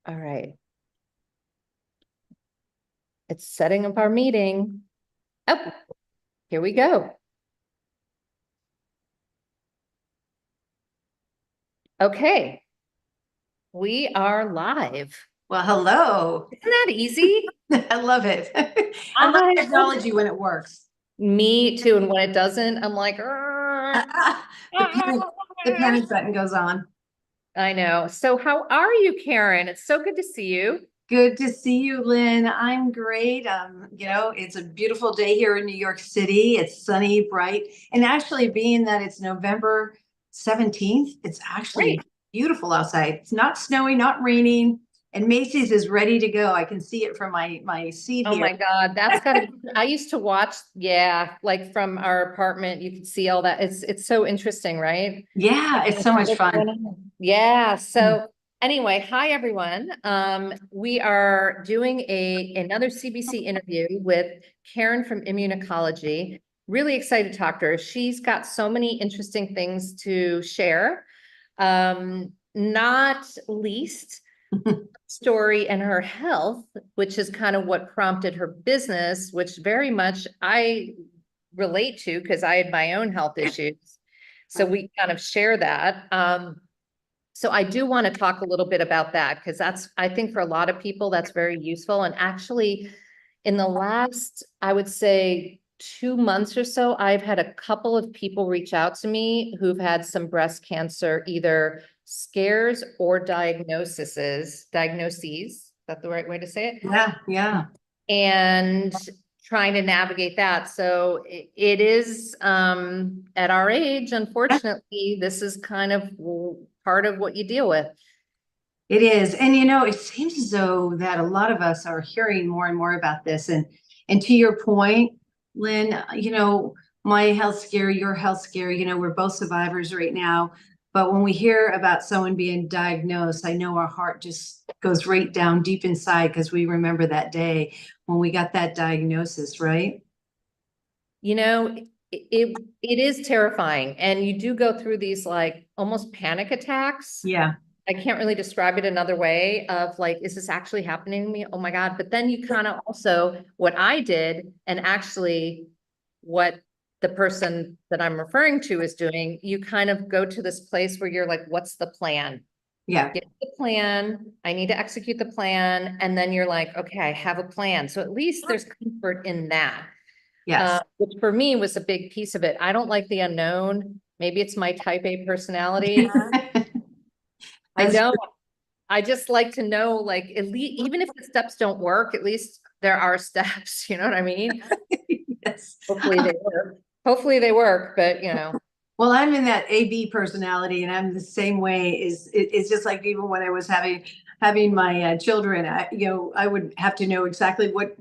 All right. It's setting up our meeting. Oh, here we go. Okay. We are live. Well, hello. Isn't that easy? I love it. I love I technology when it works. Me too. And when it doesn't, I'm like, "Arr, The panic, the arr." panic button goes on. I know. So how are you, Karen? It's so good to see you. Good to see you, Lynn. I'm great. It's a beautiful day here in New York City. It's sunny, bright, and actually being that it's November 17th, it's actually Great. beautiful outside. It's not snowing, not raining, and Macy's is ready to go. I can see it from my seat Oh here. my God, that's gotta be, I used to watch, yeah, like from our apartment, you could see all that. It's so interesting, right? Yeah, it's so much fun. Yeah. So anyway, hi everyone. We are doing another CBC interview with Karen from Immunology. Really excited to talk to her. She's got so many interesting things to share. Not least story and her health, which is kind of what prompted her business, which very much I relate to because I had my own health issues. So we kind of share that. So I do want to talk a little bit about that because I think for a lot of people, that's very useful. And actually, in the last, I would say 2 months or so, I've had a couple of people reach out to me who've had some breast cancer, either scares or diagnoses. Is that the right way to say it? Yeah, yeah. And trying to navigate that. So it is, at our age, unfortunately, this is kind of part of what you deal with. It is. And it seems as though that a lot of us are hearing more and more about this. And to your point, Lynn, my health scare, your health scare, we're both survivors right now. But when we hear about someone being diagnosed, I know our heart just goes right down deep inside because we remember that day when we got that diagnosis, right? You know, it is terrifying. And you do go through these like almost panic attacks. Yeah. I can't really describe it another way of like, is this actually happening to me? Oh my God. But then you kind of also, what I did, and actually what the person that I'm referring to is doing, you kind of go to this place where you're like, what's the plan? Yeah. Get the plan. I need to execute the plan. And then you're like, okay, I have a plan. So at least there's comfort in that. Yes. Which for me was a big piece of it. I don't like the unknown. Maybe it's my type A personality. I That's don't. I just like to know, like, at least, even if the steps don't work, at least there are steps, you know what I mean? yes. Hopefully they work. Hopefully they work, but Well, I'm in that AB personality, and I'm the same way. It's just like even when I was having my children, I would have to know exactly what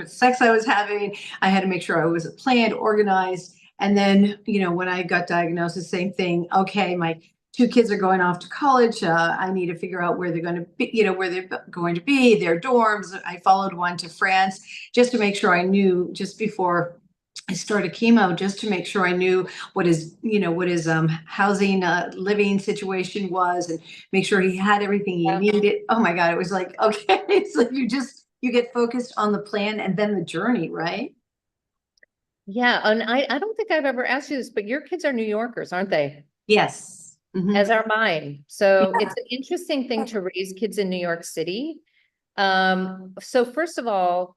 sex I was having. I had to make sure I was planned, organized, and then when I got diagnosed, the same thing. Okay, my two kids are going off to college. I need to figure out where they're going to be, where they're going to be, their dorms. I followed one to France just to make sure I knew just before I started chemo, just to make sure I knew what his housing living situation was, and make sure he had everything he yeah. needed. Oh my God, it was like, okay, it's like you get focused on the plan and then the journey, right? Yeah, and I don't think I've ever asked you this, but your kids are New Yorkers, aren't they? Yes. Hmm. As are mine. So Yeah. it's an interesting thing to raise kids in New York City. So first of all,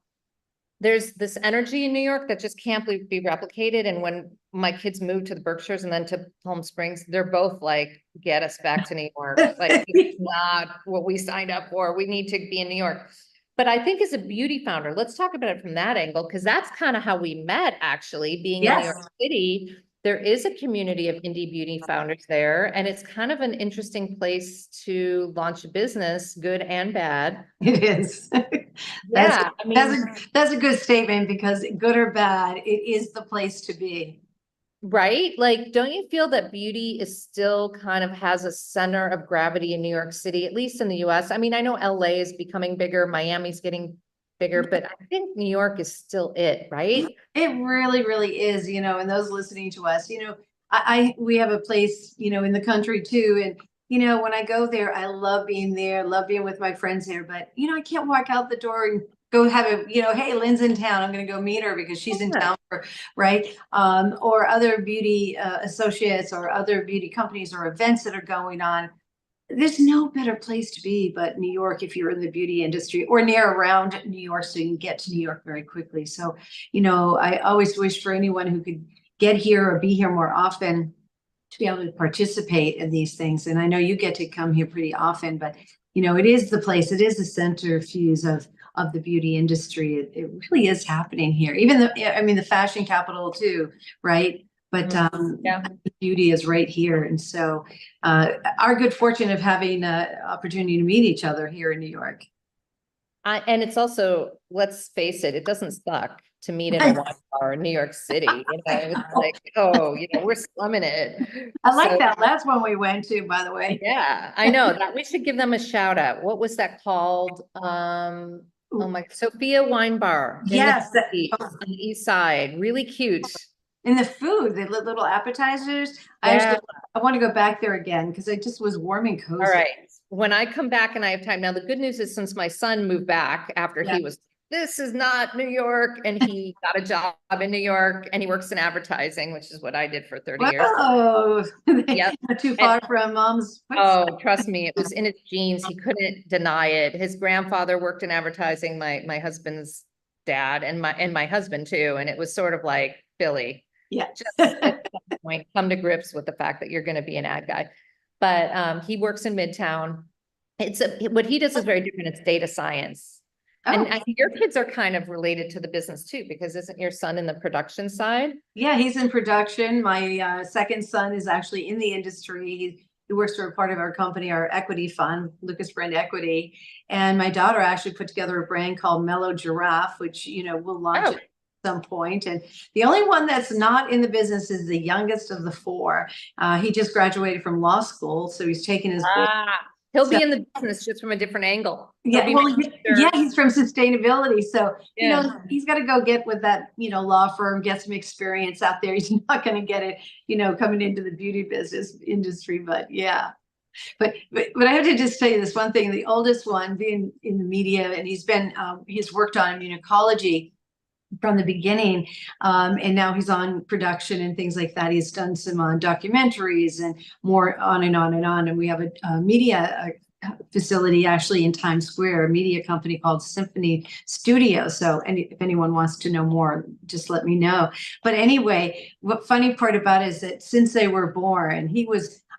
there's this energy in New York that just can't be replicated. And when my kids moved to the Berkshires and then to Palm Springs, they're both like, get us back to New York. Like, it's not what we signed up for. We need to be in New York. But I think as a beauty founder, let's talk about it from that angle, because that's kind of how we met, actually, being in New York Yes, City. There is a community of indie beauty founders there, and it's kind of an interesting place to launch a business, good and bad. it is. That's Yeah, I that's mean, a good statement because good or bad, it is the place to be. right? Like, don't you feel that beauty is still kind of has a center of gravity in New York City, at least in the US? I mean, I know LA is becoming bigger, Miami's getting bigger, but I think New York is still it, right? It really, really is, and those listening to us, we have a place, in the country too. And, when I go there, I love being there, love being with my friends there, but I can't walk out the door and go have hey, Lynn's in town. I'm going to go meet her because she's in Yeah. town right. Or other beauty associates or other beauty companies or events that are going on. There's no better place to be but New York if you're in the beauty industry or near around New York, so you can get to New York very quickly. So, I always wish for anyone who could get here or be here more often to be able to participate in these things. And I know you get to come here pretty often, but it is the place, it is the centrifuge of the beauty industry. It really is happening here. Even the fashion capital too, right? But Yeah. beauty is right here. And so our good fortune of having an opportunity to meet each other here in New York. And it's also, let's face it, it doesn't suck to meet in a wine bar in New York City. It's like, oh, we're slumming it. I like that last one we went to, by the way. Yeah, I know that we should give them a shout out. What was that called? Oh my, Sophia Wine Bar. Yes. On the east side, really cute. And the food, the little appetizers. Yeah. I want to go back there again because it just was warm and cozy. All right. When I come back and I have time. Now, the good news is since my son moved back after he was, this is not New York, and he got a job in New York and he works in advertising, which is what I did for 30 years. Oh, Yep. Not too far from mom's. Oh, trust me, it was in his genes. He couldn't deny it. His grandfather worked in advertising, my husband's dad, and my husband too. And it was sort of like, Billy, just at some point, come to grips with the fact that you're going to be an ad guy. But he works in Midtown. What he does is very different. It's data science. And I think your kids are kind of related to the business too, because isn't your son in the production side? Yeah, he's in production. My second son is actually in the industry. He works for a part of our company, our equity fund, Lucas Brand Equity. And my daughter actually put together a brand called Mellow Giraffe, which, we'll launch at some point. And the only one that's not in the business is the youngest of the four. He just graduated from law school, so he's taken his He'll be in the business just from a different angle. Yeah, he's from sustainability. So, he's got to go get with that, law firm, get some experience out there. He's not going to get it, coming into the beauty business industry. But yeah. But I have to just tell you this one thing. The oldest one being in the media, and he's worked on immunology from the beginning, and now he's on production and things like that. He's done some documentaries and more on and on and on. And we have a media facility actually in Times Square, a media company called Symphony Studio. So if anyone wants to know more, just let me know. But anyway, what funny part about it is that since they were born,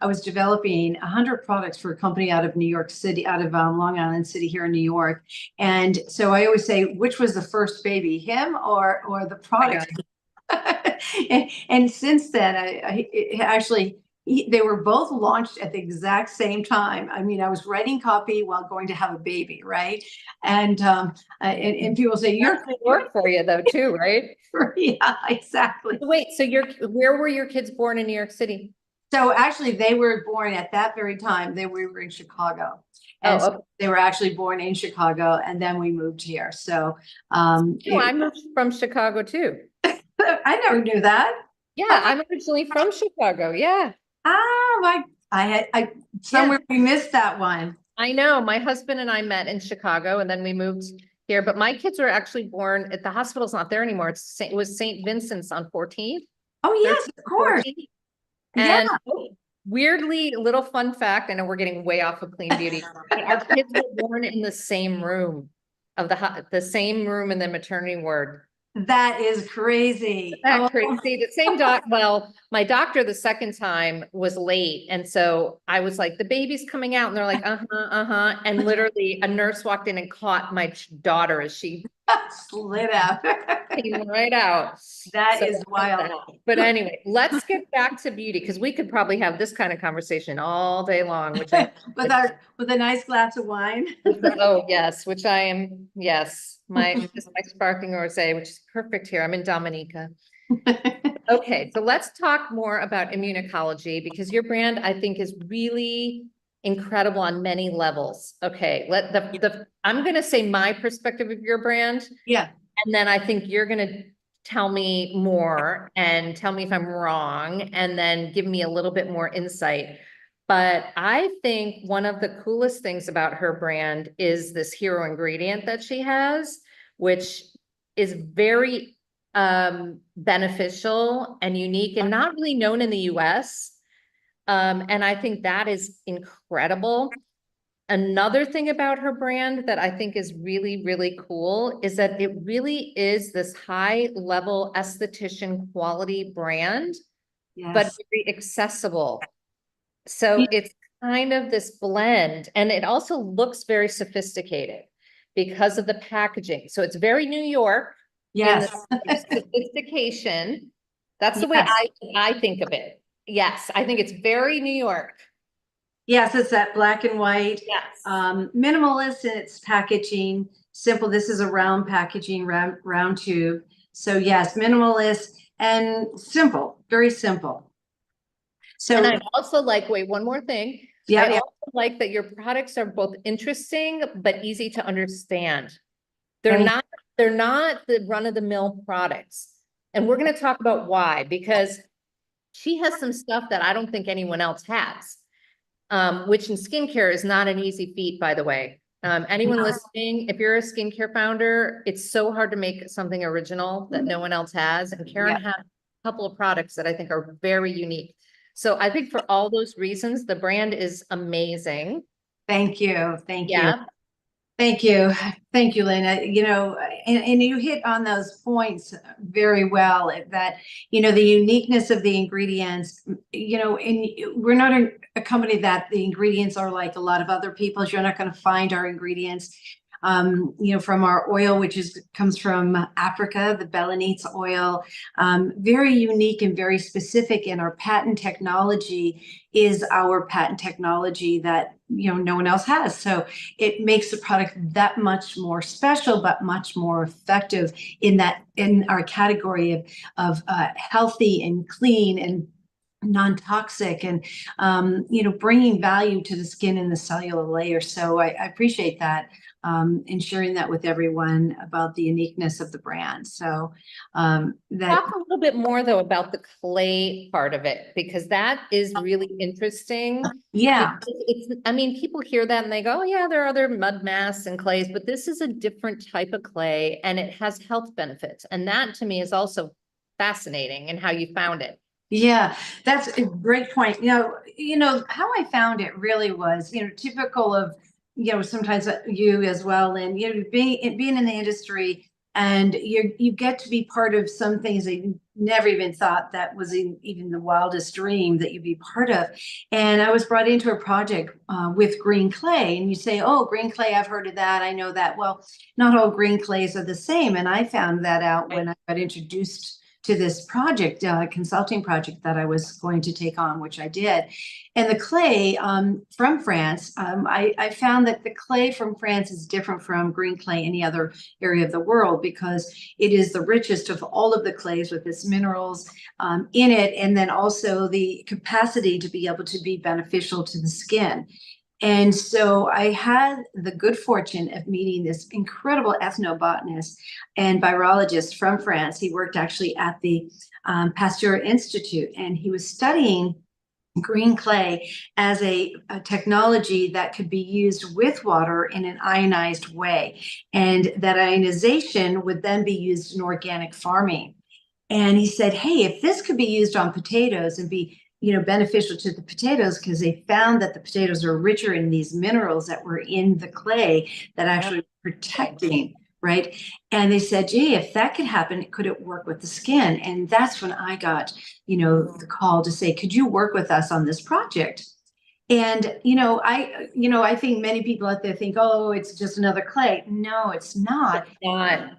I was developing 100 products for a company out of New York City, out of Long Island City here in New York. And so I always say, which was the first baby, him or the product? And since then, they were both launched at the exact same time. I mean, I was writing copy while going to have a baby, right? And people say, "You're work for you though, too, right?" Yeah, exactly. Wait, so where were your kids born in New York City? So actually, they were born at that very time. We were in Chicago, and so they were actually born in Chicago, and then we moved here. So, I moved from Chicago too. I never knew that. Yeah, I'm originally from Chicago. Yeah. We missed that one. I know. My husband and I met in Chicago, and then we moved here. But my kids were actually born at the hospital's not there anymore. It was St. Vincent's on 14th. Oh yes, of course. 14th. And weirdly, a little fun fact, I know we're getting way off of clean beauty. Our kids were born in the same room the same room in the maternity ward. That is crazy. That's crazy. The same well, my doctor the second time was late. And so I was like, the baby's coming out. And they're like, And literally a nurse walked in and caught my daughter as she slid out. Came right out. That is wild. But anyway, let's get back to beauty, because we could probably have this kind of conversation all day long. Which with a nice glass of wine. Oh yes, which I am. Yes, my sparkling rosé, which is perfect here. I'm in Dominica. Okay, so let's talk more about immunology, because your brand, I think, is really incredible on many levels. Okay, I'm going to say my perspective of your brand. Yeah. And then I think you're going to tell me more and tell me if I'm wrong, and then give me a little bit more insight. But I think one of the coolest things about her brand is this hero ingredient that she has, which is very beneficial and unique and not really known in the US. And I think that is incredible. Another thing about her brand that I think is really, really cool is that it really is this high level esthetician quality brand, but Yes. very accessible. So it's kind of this blend, and it also looks very sophisticated because of the packaging. So it's very New York in Yes. the sophistication. That's the way Yes. I think of it. Yes, I think it's very New York. Yes, it's that black and white, Yes. minimalist in its packaging, simple. This is a round packaging, round tube. So yes, minimalist and simple, very simple. And So I also like, wait, one more thing. I yeah, also like that your products are both interesting but easy to understand. They're Thank- not, they're not the run-of-the-mill products. And we're going to talk about why, because she has some stuff that I don't think anyone else has. Which in skincare is not an easy feat, by the way. Anyone No. listening, if you're a skincare founder, it's so hard to make something original that no one else has. And Karen Yeah. has a couple of products that I think are very unique. So I think for all those reasons, the brand is amazing. Thank you. Thank you. Yeah. Thank you. Thank you, Lena. You know, and you hit on those points very well that, you know, the uniqueness of the ingredients, you know, and we're not a company that the ingredients are like a lot of other people's. You're not going to find our ingredients, you know, from our oil, which comes from Africa, the Belenite oil, very unique and very specific. And our patent technology is our patent technology that, you know, no one else has. So it makes the product that much more special, but much more effective in our category of healthy and clean and non-toxic and you know, bringing value to the skin and the cellular layer. So I appreciate that, and sharing that with everyone about the uniqueness of the brand. So that Talk a little bit more though about the clay part of it, because that is really interesting. yeah. It's, I mean, people hear that and they go, oh yeah, there are other mud masks and clays, but this is a different type of clay and it has health benefits. And that to me is also fascinating in how you found it. Yeah, that's a great point. You know how I found it really was, you know, typical of, you know, sometimes you as well, and you know, being in the industry, and you get to be part of some things that you never even thought that was even the wildest dream that you'd be part of. And I was brought into a project with green clay, and you say, "Oh, green clay, I've heard of that. I know that." Well, not all green clays are the same, and I found that out when I got introduced to this project, consulting project that I was going to take on, which I did. And the clay from France, I found that the clay from France is different from green clay any other area of the world because it is the richest of all of the clays with its minerals in it, and then also the capacity to be able to be beneficial to the skin. And so I had the good fortune of meeting this incredible ethnobotanist and virologist from France. He worked actually at the Pasteur Institute, and he was studying green clay as a technology that could be used with water in an ionized way. And that ionization would then be used in organic farming. And he said, hey, if this could be used on potatoes and be, you know, beneficial to the potatoes, because they found that the potatoes are richer in these minerals that were in the clay that actually protecting, right? And they said, gee, if that could happen, could it work with the skin? And that's when I got, you know, the call to say, could you work with us on this project? And I think many people out there think, oh, it's just another clay. No, it's not. Not,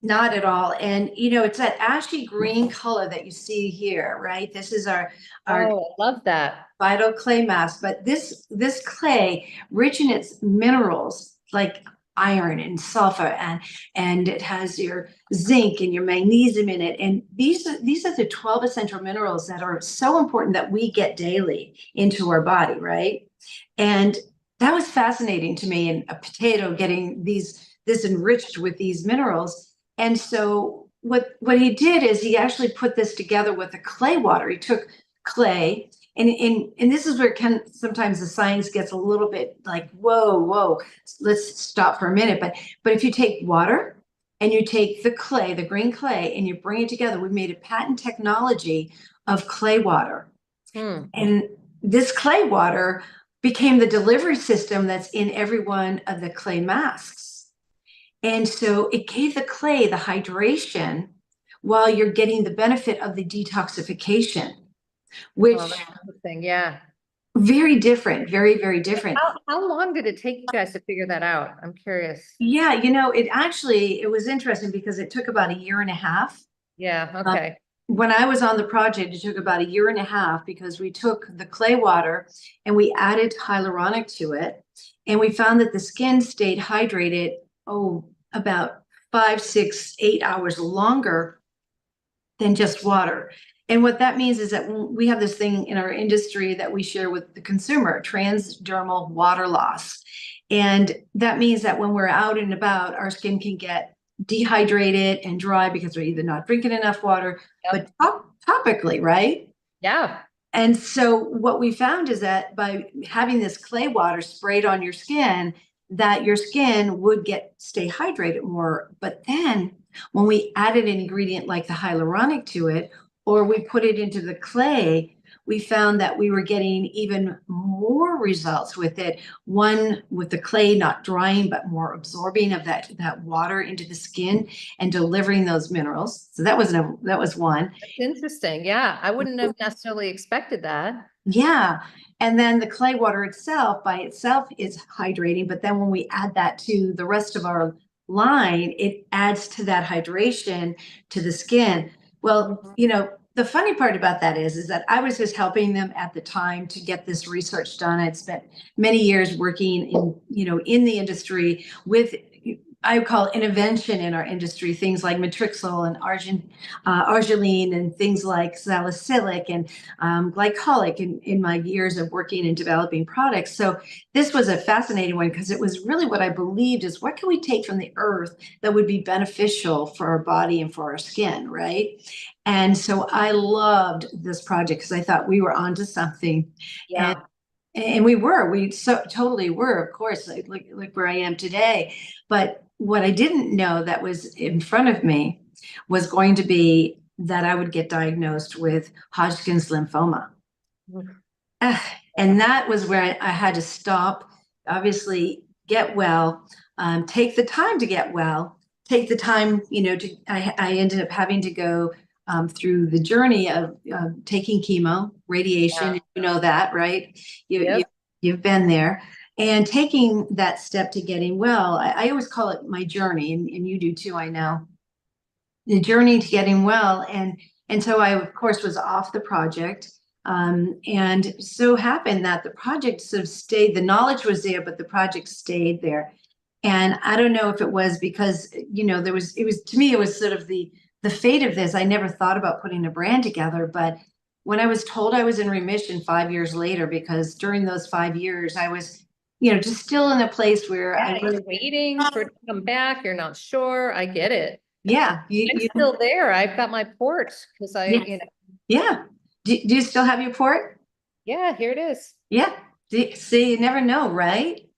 Not at all. And you know, it's that ashy green color that you see here, right? This is our oh, I love that. vital clay mask. But this clay, rich in its minerals like iron and sulfur, and it has your zinc and your magnesium in it. And these are the 12 essential minerals that are so important that we get daily into our body, right? And that was fascinating to me. And a potato getting this enriched with these minerals. And so what he did is he actually put this together with the clay water. He took clay And this is where sometimes the science gets a little bit like, whoa, let's stop for a minute. But if you take water and you take the clay, the green clay, and you bring it together, we made a patent technology of clay water. And this clay water became the delivery system that's in every one of the clay masks. And so it gave the clay the hydration while you're getting the benefit of the detoxification, which Oh, that's interesting. Yeah. very different, very, very different. How long did it take you guys to figure that out? I'm curious. Yeah, it was interesting because it took about a year and a half. Yeah, okay. When I was on the project, it took about a year and a half because we took the clay water and we added hyaluronic to it. And we found that the skin stayed hydrated, about 5, 6, 8 hours longer than just water. And what that means is that we have this thing in our industry that we share with the consumer, transdermal water loss. And that means that when we're out and about, our skin can get dehydrated and dry because we're either not drinking enough water, Yep. but topically, right? Yeah. And so what we found is that by having this clay water sprayed on your skin, that your skin would stay hydrated more. But then when we added an ingredient like the hyaluronic to it, or we put it into the clay, we found that we were getting even more results with it. One, with the clay not drying, but more absorbing of that water into the skin and delivering those minerals. So that was one. That's interesting. Yeah. I wouldn't have necessarily expected that. Yeah. And then the clay water itself by itself is hydrating. But then when we add that to the rest of our line, it adds to that hydration to the skin. Well, the funny part about that is that I was just helping them at the time to get this research done. I'd spent many years working in the industry with, I call intervention in our industry, things like matrixyl and arginine and things like salicylic and glycolic in my years of working and developing products. So this was a fascinating one because it was really what I believed is what can we take from the earth that would be beneficial for our body and for our skin, right? And so I loved this project because I thought we were onto something. Yeah. And we so totally were, of course, like where I am today. But what I didn't know that was in front of me was going to be that I would get diagnosed with Hodgkin's lymphoma. And that was where I had to stop, obviously get well, take the time to get well, take the time, I ended up having to go through the journey of taking chemo, radiation, Yeah. you know that, right? Yep. You've been there. And taking that step to getting well, I always call it my journey, and you do too, I know. The journey to getting well. And so I, of course, was off the project. And so happened that the project sort of stayed, the knowledge was there, but the project stayed there. And I don't know if it was because, to me, it was sort of the fate of this. I never thought about putting a brand together, but when I was told I was in remission 5 years later, because during those 5 years, I was, just still in a place where I was waiting for it to come back. You're not sure. I get it. yeah, I'm still there. I've got my port because yeah. Do you still have your port? Yeah, here it is. Yeah. See, you never know, right?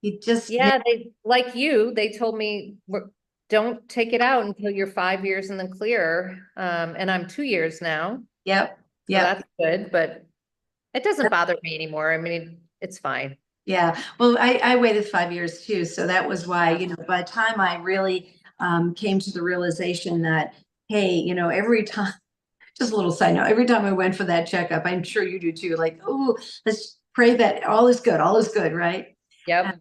You just they like you. They told me don't take it out until you're 5 years in the clear. And I'm 2 years now. Yep. So that's good, but it doesn't bother me anymore. I mean, it's fine. Yeah. Well, I waited 5 years too. So that was why, by the time I really came to the realization that, hey, every time, just a little side note, every time I went for that checkup, I'm sure you do too, like, oh, let's pray that all is good, right? Yep.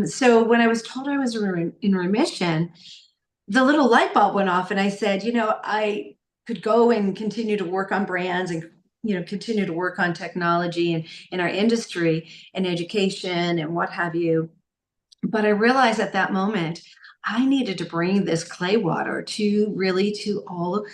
So when I was told I was in remission, the little light bulb went off and I said, I could go and continue to work on brands and, continue to work on technology and in our industry and education and what have you. But I realized at that moment, I needed to bring this clay water to all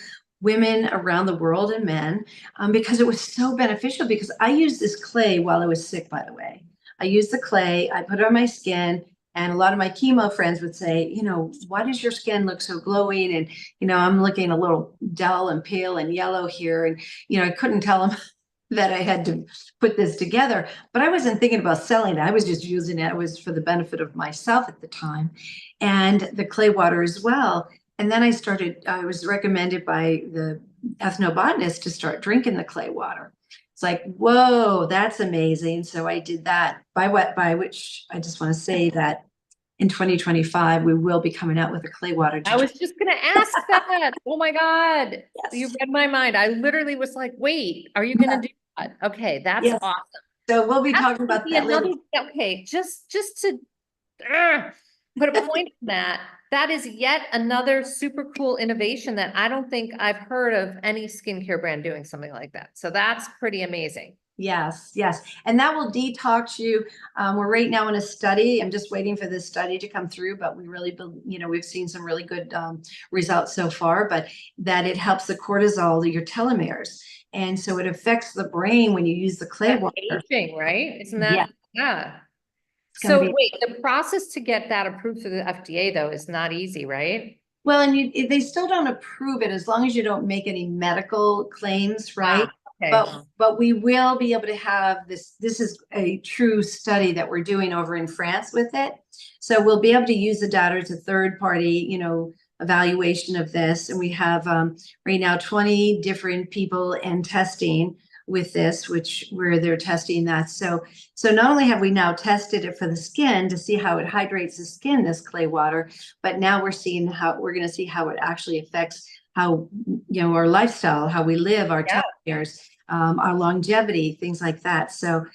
women around the world and men, because it was so beneficial because I used this clay while I was sick, by the way. I used the clay, I put it on my skin, and a lot of my chemo friends would say, why does your skin look so glowing? And, I'm looking a little dull and pale and yellow here. And, I couldn't tell them that I had to put this together, but I wasn't thinking about selling it. I was just using it. It was for the benefit of myself at the time and the clay water as well. And then I was recommended by the ethnobotanist to start drinking the clay water. It's like, whoa, that's amazing. So I did that by which I just want to say that in 2025, we will be coming out with a clay water. I was just gonna ask that. Oh my God. You Yes. read my mind. I literally was like, wait, are you gonna do that? Okay, that's Yes. awesome. So we'll be That's talking gonna about be that later. another, okay, just to put a point in that, that is yet another super cool innovation that I don't think I've heard of any skincare brand doing something like that. So that's pretty amazing. Yes, yes. And that will detox you. We're right now in a study. I'm just waiting for this study to come through, but we really, we've seen some really good results so far, but that it helps the cortisol, your telomeres. And so it affects the brain when you use the clay That's water. aging, right? Isn't Yeah, that, yeah. it's going to So be. wait, the process to get that approved through the FDA though is not easy, right? Well, and they still don't approve it as long as you don't make any medical claims, right? Okay. But we will be able to have this. This is a true study that we're doing over in France with it. So we'll be able to use the data as a third party, evaluation of this. And we have right now 20 different people in testing with this, where they're testing that. So not only have we now tested it for the skin to see how it hydrates the skin, this clay water, but now we're going to see how it actually affects how, our lifestyle, how we live, our telomeres, our longevity, things like that. So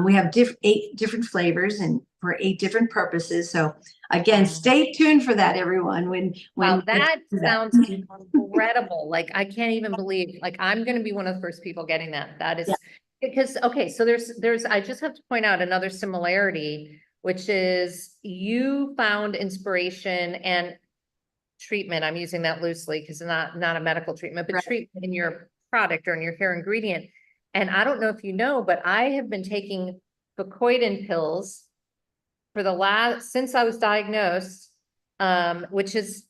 we have 8 different flavors and for 8 different purposes. So again, stay tuned for that, everyone. Wow, that sounds incredible. Like, I can't even believe, like, I'm going to be one of the first people getting that. That is because, okay, so I just have to point out another similarity, which is you found inspiration and treatment. I'm using that loosely because it's not a medical treatment, but treatment in your product or in your hair ingredient. And I don't know if you know, but I have been taking Fucoidan pills for since I was diagnosed, which is,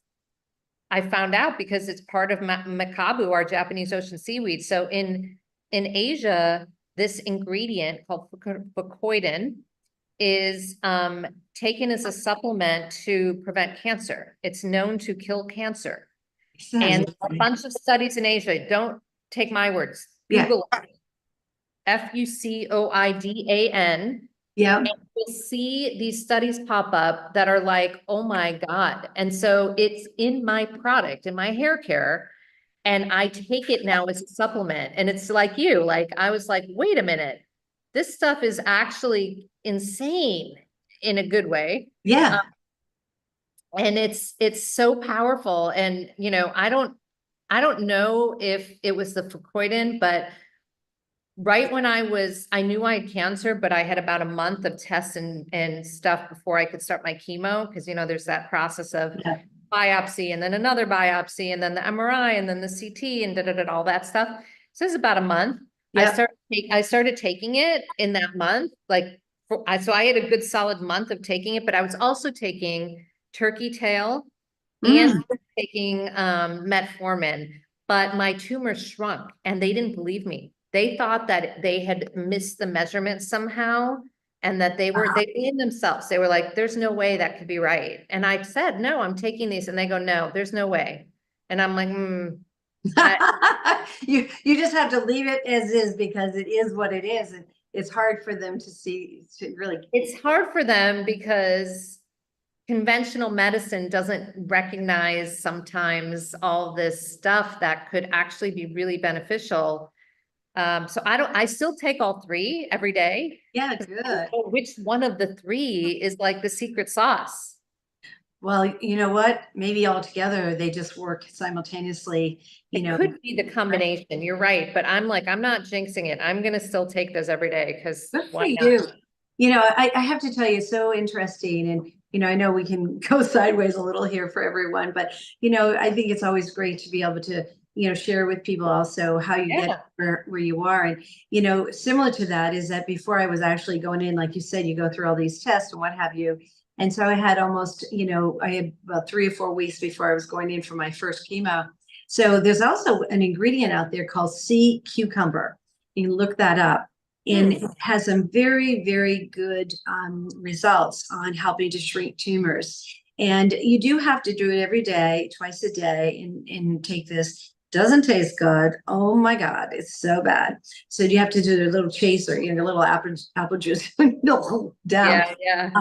I found out because it's part of makabu, our Japanese ocean seaweed. So in Asia, this ingredient called Fucoidan is taken as a supplement to prevent cancer. It's known to kill cancer. And a bunch of studies in Asia, don't take my words, Google it. Fucoidan. Yeah. And you'll see these studies pop up that are like, oh my God. And so it's in my product, in my hair care, and I take it now as a supplement. And it's like you, like, I was like, wait a minute, this stuff is actually insane in a good way. Yeah. And it's so powerful. And, I don't know if it was the Fucoidan, but right when I knew I had cancer, but I had about a month of tests and stuff before I could start my chemo. Cause there's that process of biopsy and then another biopsy and then the MRI and then the CT and all that stuff. So it's about a month. I started taking it in that month. So I had a good solid month of taking it, but I was also taking turkey tail and taking metformin, but my tumor shrunk and they didn't believe me. They thought that they had missed the measurement somehow and that they in themselves. They were like, there's no way that could be right. And I said, no, I'm taking these. And they go, no, there's no way. And I'm like, you just have to leave it as is because it is what it is. And it's hard for them to see, it's hard for them because conventional medicine doesn't recognize sometimes all this stuff that could actually be really beneficial. So I still take all 3 every day. Yeah, good. Which one of the 3 is like the secret sauce? Well, you know what? Maybe all together they just work simultaneously. It could be the combination. You're right, but I'm not jinxing it. I'm gonna still take those every day because why not? I have to tell you, so interesting. And, I know we can go sideways a little here for everyone, but, I think it's always great to be able to, share with people also how you get where you are. And, similar to that is that before I was actually going in, like you said, you go through all these tests and what have you. And so I had almost, I had about 3 or 4 weeks before I was going in for my first chemo. So there's also an ingredient out there called sea cucumber. You can look that up. And it has some very, very good results on helping to shrink tumors. And you do have to do it every day, twice a day, and take this. Doesn't taste good. Oh my God, it's so bad. So you have to do a little chaser, a little apple juice down. Yeah.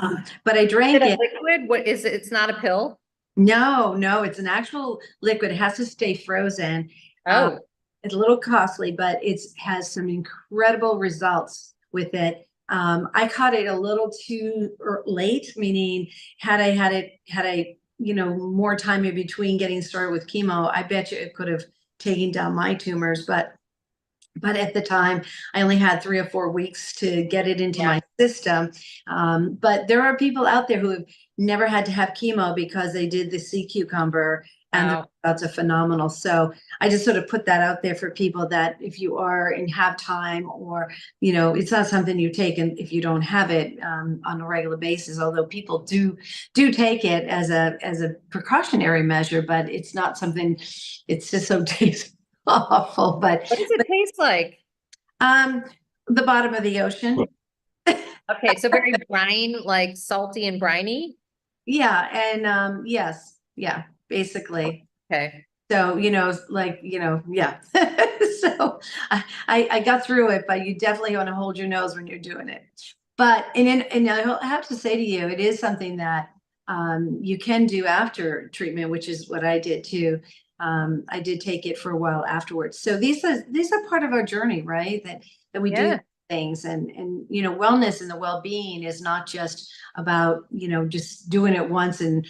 But I drank Is it it. a liquid? What is it? It's not a pill? No, it's an actual liquid. It has to stay frozen. Oh, It's a little costly, but it's has some incredible results with it. I caught it a little too late, meaning had I, more time in between getting started with chemo, I bet you it could have taken down my tumors. But at the time, I only had 3 or 4 weeks to get it into my system. But there are people out there who have never had to have chemo because they did the sea cucumber, and wow. that's a phenomenal. So I just sort of put that out there for people that if you are and have time, or it's not something you take and if you don't have it on a regular basis. Although people do take it as a precautionary measure, but it's not something. It's just so tasteful. Awful, but What does it taste like? um, the bottom of the ocean. Okay, so very brine, like salty and briny. Yeah, and yes, yeah, basically. Okay. So, yeah. So I got through it, but you definitely want to hold your nose when you're doing it. But and I have to say to you, it is something that you can do after treatment, which is what I did too. I did take it for a while afterwards. So these are part of our journey, right? That we do Yeah. things, and wellness and the well-being is not just about just doing it once and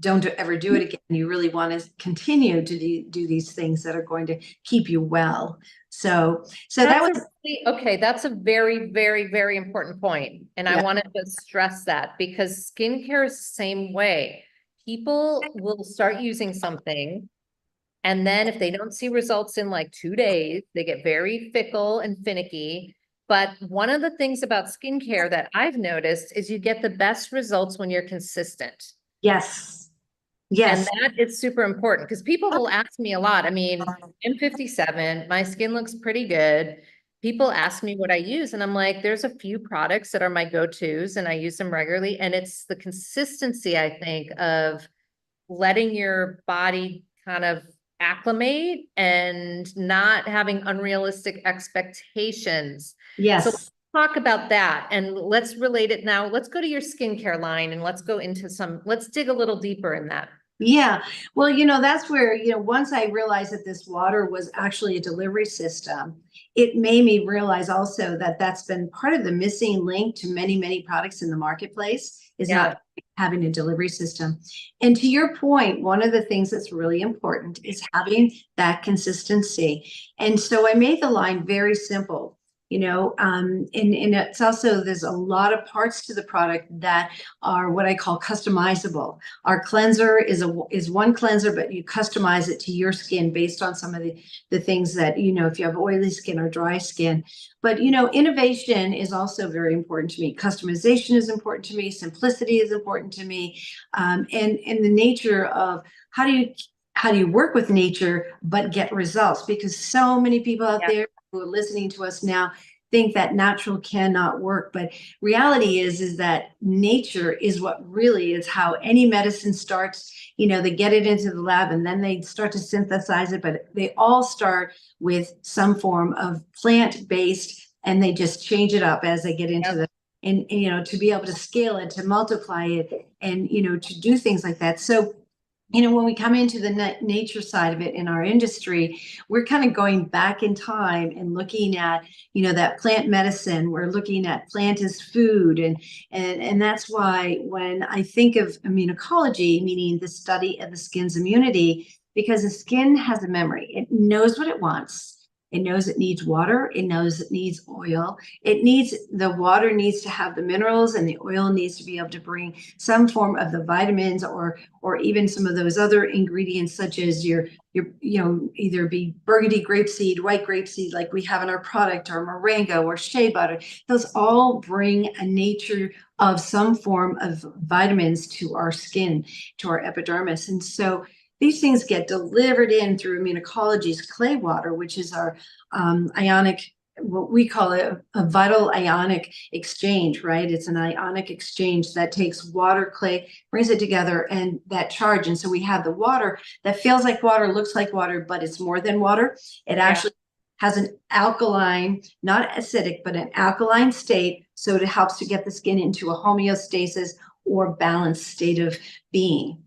don't ever do it again. You really want to continue to do these things that are going to keep you well. So that was Okay, that's a very, very, very important point. And I yeah. wanted to stress that because skincare is the same way. People will start using something, and then if they don't see results in like 2 days, they get very fickle and finicky. But one of the things about skincare that I've noticed is you get the best results when you're consistent. Yes. And Yes. that is super important because people will ask me a lot. I mean, I'm 57, my skin looks pretty good. People ask me what I use, and I'm like, there's a few products that are my go-tos and I use them regularly. And it's the consistency, I think, of letting your body kind of acclimate and not having unrealistic expectations. So let's Yes. talk about that and let's relate it now. Let's go to your skincare line and let's go into let's dig a little deeper in that. Yeah. Well, that's where, once I realized that this water was actually a delivery system, it made me realize also that that's been part of the missing link to many, many products in the marketplace is Yeah. not having a delivery system. And to your point, one of the things that's really important is having that consistency. And so I made the line very simple. And it's also, there's a lot of parts to the product that are what I call customizable. Our cleanser is one cleanser, but you customize it to your skin based on some of the things that, if you have oily skin or dry skin. But, innovation is also very important to me. Customization is important to me. Simplicity is important to me. And the nature of how do you work with nature, but get results? Because so many people out there who are listening to us now think that natural cannot work, but reality is that nature is what really is how any medicine starts. They get it into the lab and then they start to synthesize it, but they all start with some form of plant-based, and they just change it up as they get into the and to be able to scale it, to multiply it, and to do things like that. So when we come into the nature side of it in our industry, we're kind of going back in time and looking at, that plant medicine. We're looking at plant as food. And that's why when I think of immunology, meaning the study of the skin's immunity, because the skin has a memory, it knows what it wants. It knows it needs water. It knows it needs oil. The water needs to have the minerals, and the oil needs to be able to bring some form of the vitamins or even some of those other ingredients, such as your either be burgundy grapeseed, white grapeseed, like we have in our product, or moringa or shea butter. Those all bring a nature of some form of vitamins to our skin, to our epidermis. And so these things get delivered in through immunology's clay water, which is our ionic what we call a vital ionic exchange, right? It's an ionic exchange that takes water, clay, brings it together, and that charge. And so we have the water that feels like water, looks like water, but it's more than water. It actually has an alkaline, not acidic, but an alkaline state. So it helps to get the skin into a homeostasis or balanced state of being.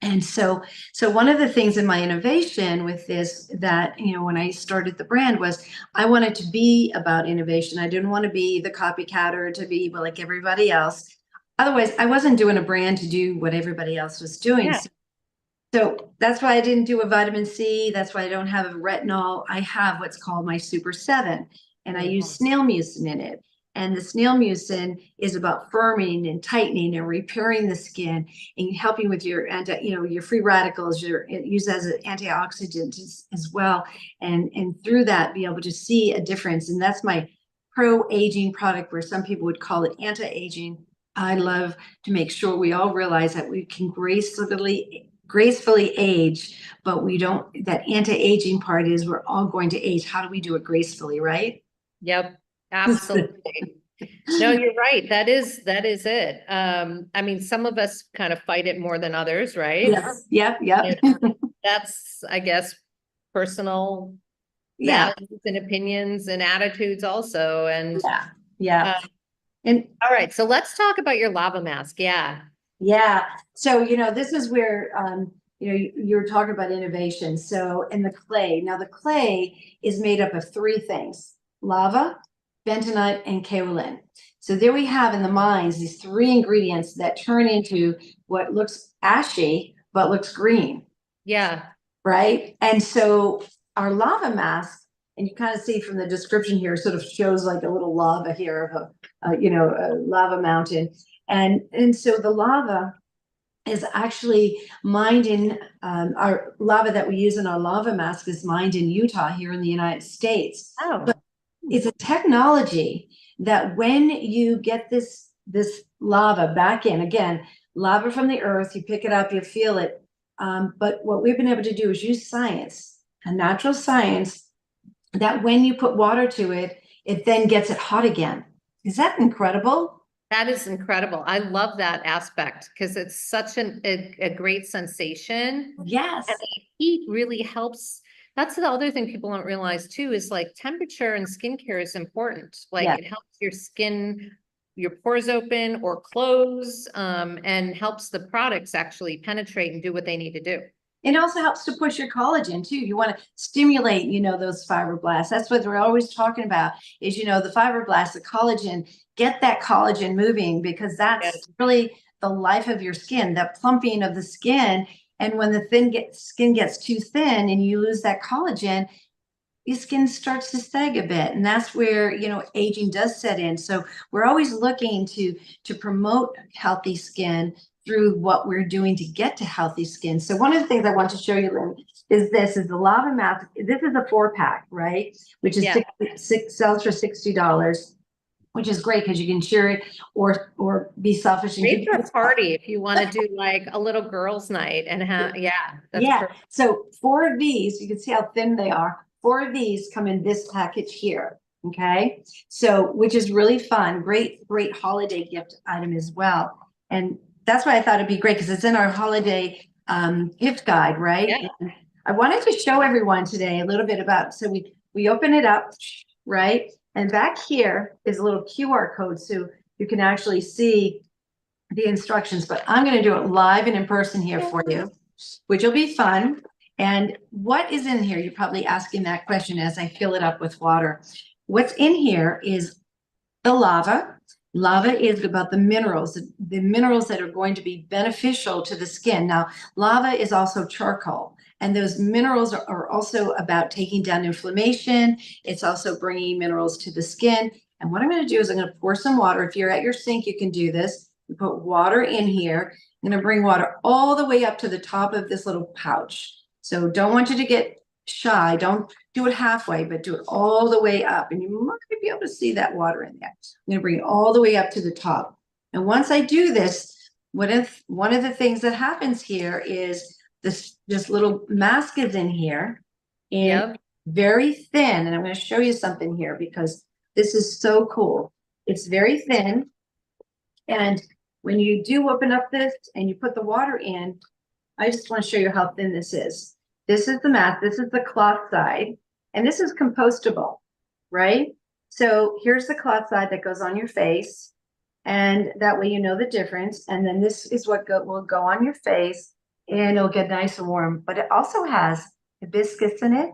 And so one of the things in my innovation with this that, when I started the brand was I wanted to be about innovation. I didn't want to be the copycat or to be like everybody else. Otherwise, I wasn't doing a brand to do what everybody else was doing. Yeah. So that's why I didn't do a vitamin C. That's why I don't have a retinol. I have what's called my Super 7, and I use snail mucin in it. And the snail mucin is about firming and tightening and repairing the skin and helping with your your free radicals. You're used as an antioxidant as well. And through that, be able to see a difference. And that's my pro-aging product, where some people would call it anti-aging. I love to make sure we all realize that we can gracefully age, but we don't, that anti-aging part is we're all going to age. How do we do it gracefully, right? Yep, absolutely. No, you're right. That is it. I mean, some of us kind of fight it more than others, right? Yes. Yep. That's, I guess, personal values and opinions and attitudes also. And yeah. And all right, so let's talk about your lava mask. Yeah. So, this is where, you're talking about innovation. So, and the clay. Now, the clay is made up of three things: lava, bentonite, and kaolin. So there we have in the mines these three ingredients that turn into what looks ashy but looks green. Yeah. Right. And so our lava mask, and you kind of see from the description here, sort of shows like a little lava here of a lava mountain. And so the lava is actually mined in our lava that we use in our lava mask is mined in Utah here in the United States. Oh. But it's a technology that when you get this lava back in, again, lava from the earth, you pick it up, you feel it. But what we've been able to do is use science, a natural science, that when you put water to it, it then gets it hot again. Is that incredible? That is incredible. I love that aspect because it's such a great sensation. Yes. And the heat really helps. That's the other thing people don't realize too, is like temperature and skincare is important. Like it helps your skin, your pores open or close, and helps the products actually penetrate and do what they need to do. It also helps to push your collagen too. You want to stimulate, those fibroblasts. That's what we're always talking about is, the fibroblasts, the collagen, get that collagen moving, because that's really the life of your skin, that plumping of the skin. And when the skin gets too thin and you lose that collagen, your skin starts to sag a bit. And that's where, aging does set in. So we're always looking to promote healthy skin through what we're doing to get to healthy skin. So one of the things I want to show you, Lynn, is the lava mask. This is a 4-pack, right? Which is sells for $60, which is great because you can share it or be selfish and great for a party if you want to do like a little girls' night and have perfect. So 4 of these, you can see how thin they are. 4 of these come in this package here. Okay, so which is really fun, great holiday gift item as well. And that's why I thought it'd be great, because it's in our holiday gift guide, right? Yeah. And I wanted to show everyone today a little bit about, so we open it up, right? And back here is a little QR code, so you can actually see the instructions, but I'm going to do it live and in person here for you, which will be fun. And what is in here? You're probably asking that question as I fill it up with water. What's in here is the lava. Lava is about the minerals that are going to be beneficial to the skin. Now, lava is also charcoal, and those minerals are also about taking down inflammation. It's also bringing minerals to the skin. And what I'm going to do is I'm going to pour some water. If you're at your sink, you can do this. You put water in here. I'm going to bring water all the way up to the top of this little pouch. So don't want you to get shy. Don't do it halfway, but do it all the way up. And you might be able to see that water in there. I'm going to bring it all the way up to the top. And once I do this, one of the things that happens here is this little mask is in here. And very thin, and I'm going to show you something here because this is so cool. It's very thin, and when you do open up this and you put the water in, I just want to show you how thin this is. This is the mat, this is the cloth side, and this is compostable, right? So here's the cloth side that goes on your face, and that way you know the difference. And then this is what will go on your face, and it'll get nice and warm. But it also has hibiscus in it,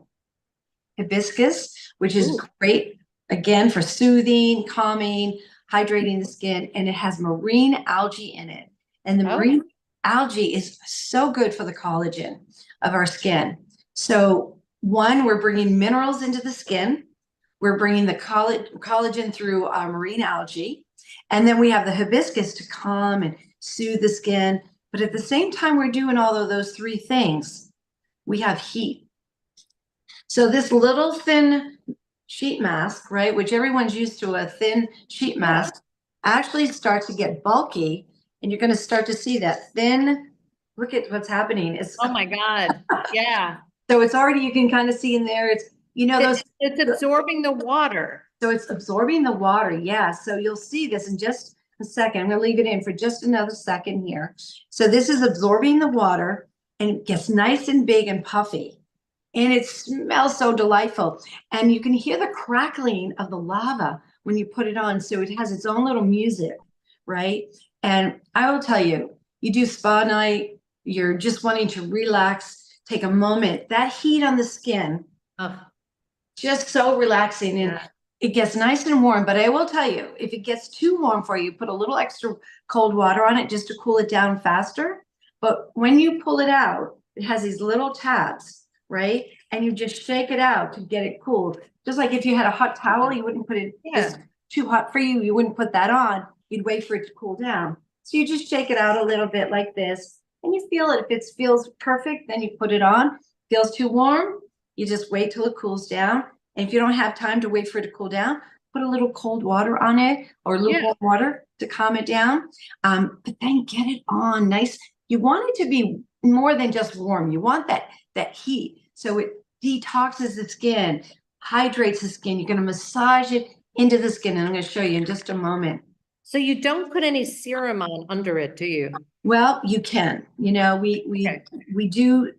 which is Ooh. great, again, for soothing, calming, hydrating the skin, and it has marine algae in it. And the Oh. marine algae is so good for the collagen of our skin. So one, we're bringing minerals into the skin. We're bringing the collagen through marine algae. And then we have the hibiscus to calm and soothe the skin. But at the same time, we're doing all of those three things. We have heat. So this little thin sheet mask, right, which everyone's used to, a thin sheet mask, actually starts to get bulky, and you're going to start to see that thin. Look at what's happening. It's, Oh my God. Yeah. so it's already, you can kind of see in there, it's, you know, those, It's absorbing the water. so it's absorbing the water. Yeah. So you'll see this in just a second. I'm going to leave it in for just another second here. So this is absorbing the water, and it gets nice and big and puffy. And it smells so delightful. And you can hear the crackling of the lava when you put it on. So it has its own little music, right? And I will tell you, you do spa night, you're just wanting to relax, take a moment. That heat on the skin, just so relaxing. And it gets nice and warm. But I will tell you, if it gets too warm for you, put a little extra cold water on it just to cool it down faster. But when you pull it out, it has these little tabs, right? And you just shake it out to get it cooled. Just like if you had a hot towel, you wouldn't put it, it's too hot for you, you wouldn't put that on. You'd wait for it to cool down. So you just shake it out a little bit like this, and you feel it. If it feels perfect, then you put it on. Feels too warm, you just wait till it cools down. And if you don't have time to wait for it to cool down, put a little cold water on it, or lukewarm water to calm it down. But then get it on nice. You want it to be more than just warm. You want that heat. So it detoxes the skin, hydrates the skin. You're going to massage it into the skin. And I'm going to show you in just a moment. So you don't put any serum on under it, do you? Well, you can. You know, we do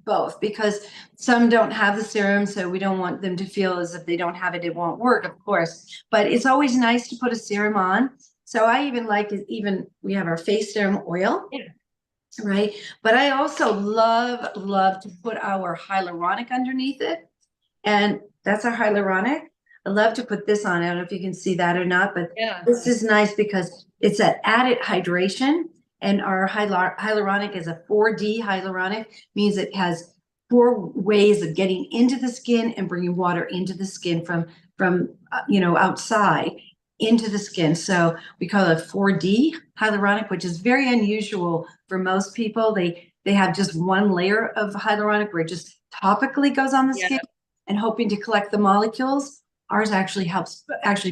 both, because some don't have the serum, so we don't want them to feel as if they don't have it, it won't work, of course. But it's always nice to put a serum on. So I even like it, even we have our face serum oil. Right. But I also love to put our hyaluronic underneath it. And that's our hyaluronic. I love to put this on. I don't know if you can see that or not, but this is nice because it's that added hydration. And our hyaluronic is a 4D hyaluronic, means it has 4 ways of getting into the skin and bringing water into the skin from outside into the skin. So we call it 4D hyaluronic, which is very unusual for most people. They have just one layer of hyaluronic where it just topically goes on the skin and hoping to collect the molecules. Ours actually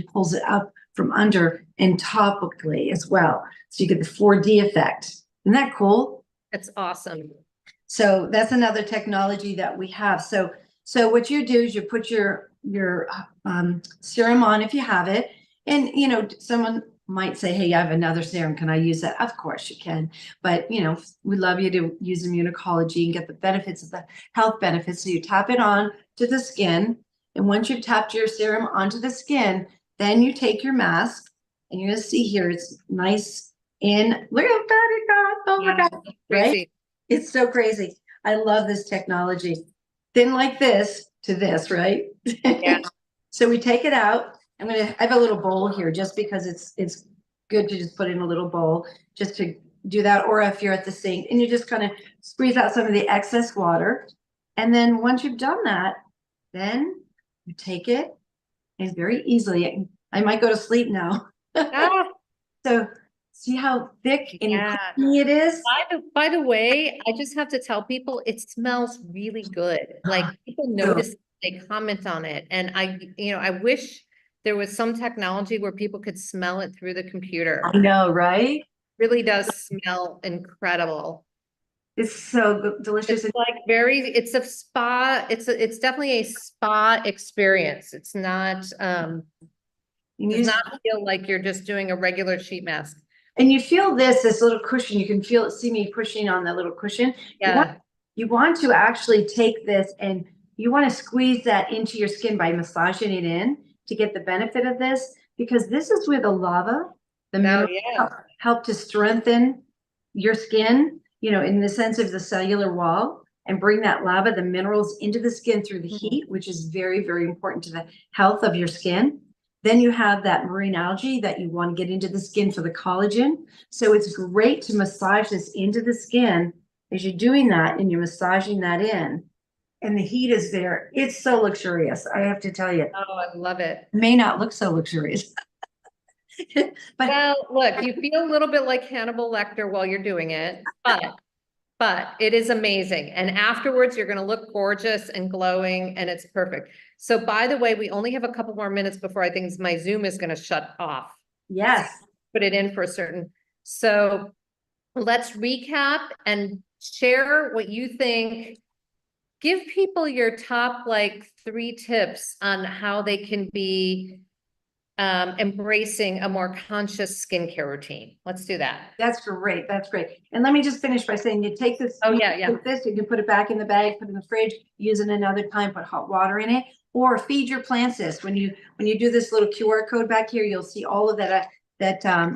pulls it up from under and topically as well. So you get the 4D effect. Isn't that cool? That's awesome. So that's another technology that we have. So what you do is you put your serum on if you have it. And, someone might say, hey, I have another serum. Can I use that? Of course you can. But, we'd love you to use immunology and get the benefits of the health benefits. So you tap it on to the skin. And once you've tapped your serum onto the skin, then you take your mask, and you're going to see here, it's nice. And look how bad it got. Oh my God. Right? It's so crazy. I love this technology. Thin like this to this, right? Yeah. So we take it out. I have a little bowl here just because it's good to just put in a little bowl just to do that. Or if you're at the sink, and you just kind of squeeze out some of the excess water. And then once you've done that, then you take it, and very easily, I might go to sleep now. So see how thick and creamy it is? By the way, I just have to tell people it smells really good. Like people notice, they comment on it. And I wish there was some technology where people could smell it through the computer. I know, right? Really does smell incredible. It's so delicious. It's like it's a spa, it's definitely a spa experience. It's not, And does not feel like you're just doing a regular sheet mask. and you feel this little cushion. You can see me pushing on the little cushion. Yeah. You want to actually take this and you want to squeeze that into your skin by massaging it in to get the benefit of this, because this is where the lava, the minerals help to strengthen your skin, you know, in the sense of the cellular wall, and bring that lava, the minerals, into the skin through the heat, which is very, very important to the health of your skin. Then you have that marine algae that you want to get into the skin for the collagen. So it's great to massage this into the skin as you're doing that, and you're massaging that in, and the heat is there. It's so luxurious, I have to tell you. Oh, I love it. It may not look so luxurious. But well, look, you feel a little bit like Hannibal Lecter while you're doing it, but it is amazing. And afterwards, you're going to look gorgeous and glowing, and it's perfect. So by the way, we only have a couple more minutes before I think my Zoom is going to shut off. Yes. Put it in for a certain. So let's recap and share what you think. Give people your top like 3 tips on how they can be embracing a more conscious skincare routine. Let's do that. That's great. That's great. And let me just finish by saying, you take this. Oh yeah. With this, you can put it back in the bag, put it in the fridge, use it another time, put hot water in it, or feed your plants this. When you do this little QR code back here, you'll see all of that,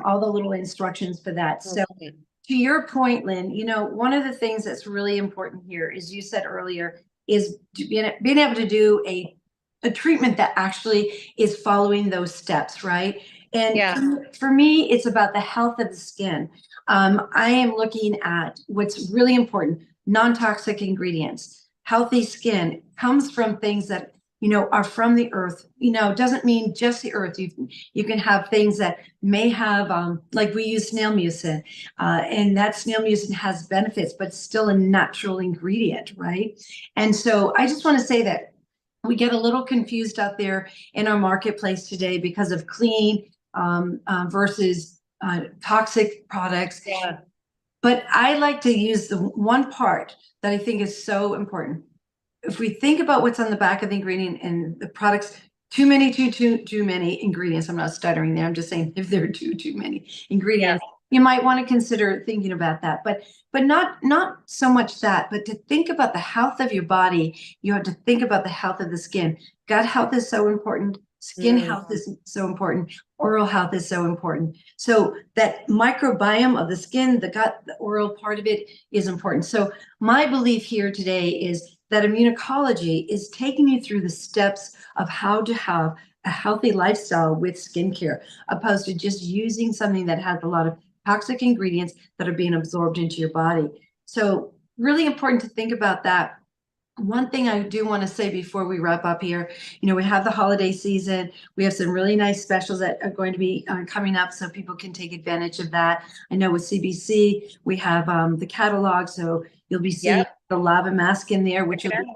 all the little instructions for that. So to your point, Lynn, you know, one of the things that's really important here, is you said earlier, is being able to do a treatment that actually is following those steps, right? And for me, it's about the health of the skin. I am looking at what's really important: non-toxic ingredients. Healthy skin comes from things that, you know, are from the earth. You know, it doesn't mean just the earth. You can have things that may have, like we use snail mucin, and that snail mucin has benefits, but it's still a natural ingredient, right? And so I just want to say that we get a little confused out there in our marketplace today because of clean versus toxic products. Yeah. But I like to use the one part that I think is so important. If we think about what's on the back of the ingredient and the products, too many ingredients. I'm not stuttering there. I'm just saying, if there are too many ingredients, you might want to consider thinking about that. But not so much that, but to think about the health of your body. You have to think about the health of the skin. Gut health is so important. Skin health is so important. Oral health is so important. So that microbiome of the skin, the gut, the oral part of it is important. So my belief here today is that immunology is taking you through the steps of how to have a healthy lifestyle with skincare, opposed to just using something that has a lot of toxic ingredients that are being absorbed into your body. So really important to think about that. One thing I do want to say before we wrap up here, you know, we have the holiday season. We have some really nice specials that are going to be coming up, so people can take advantage of that. I know with CBC, we have the catalog, so you'll be seeing the lava mask in there, which will be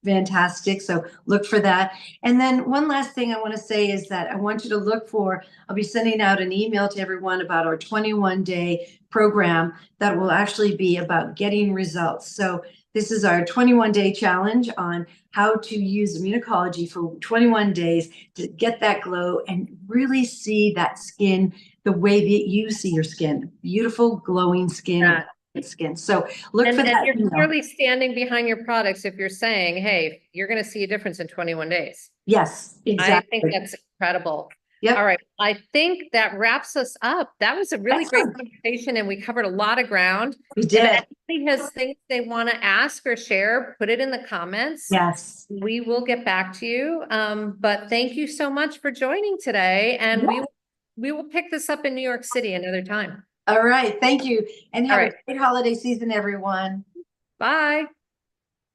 fantastic. So look for that. And then one last thing I want to say is that I want you to look for, I'll be sending out an email to everyone about our 21-day program that will actually be about getting results. So this is our 21-day challenge on how to use immunology for 21 days to get that glow and really see that skin the way that you see your skin. Beautiful, glowing skin. Skin. So look for that. And you're clearly standing behind your products if you're saying, hey, you're going to see a difference in 21 days. Yes, exactly. I think that's incredible. Yep. All right. I think that wraps us up. That was a really great conversation, and we covered a lot of ground. We did. If anybody has things they want to ask or share, put it in the comments. Yes. We will get back to you. But thank you so much for joining today. And we will pick this up in New York City another time. All right. Thank you. And have a great holiday season, everyone. Bye.